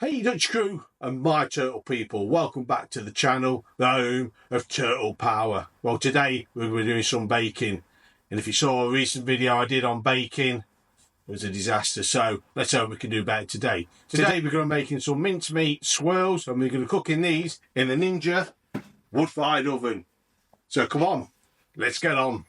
Hey Dutch crew and my turtle people, welcome back to the channel, the home of turtle power. Well, today we're doing some baking, and if you saw a recent video I did on baking, it was a disaster, so let's hope we can do better today. Today we're going to be making some mincemeat swirls, and we're going to cook in these in the Ninja Woodfire Oven. So come on, let's get on.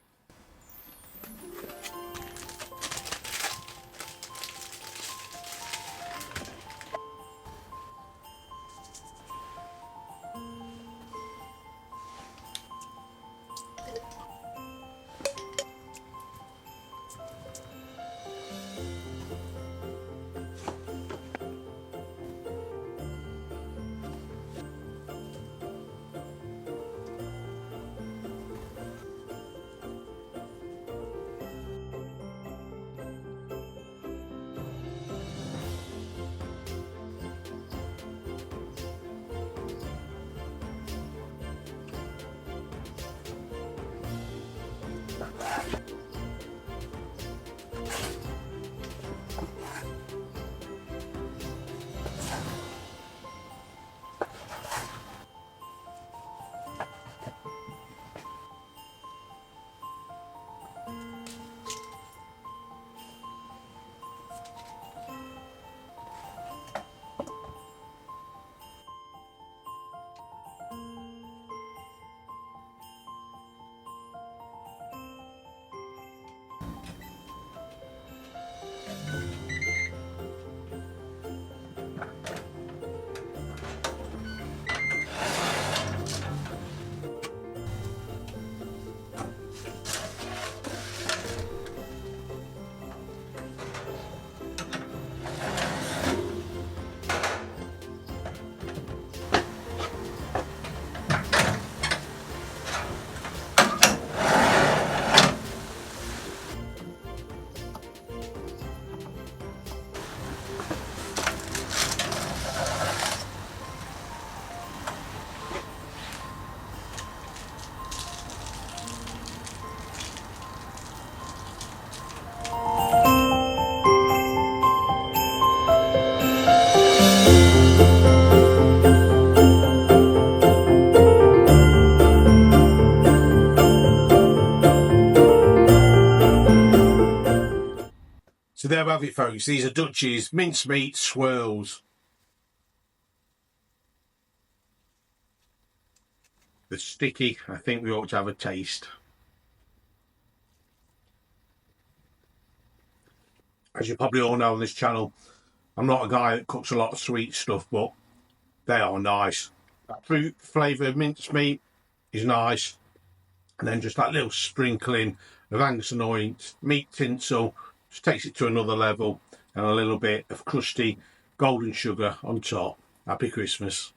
So there we have it, folks. These are Dutchy's mincemeat swirls. They're sticky. I think we ought to have a taste. As you probably all know on this channel, I'm not a guy that cooks a lot of sweet stuff, but they are nice. That fruit flavoured mincemeat is nice. And then just that little sprinkling of Angus and Oink, meat tinsel, just takes it to another level, and a little bit of crusty golden sugar on top. Happy Christmas.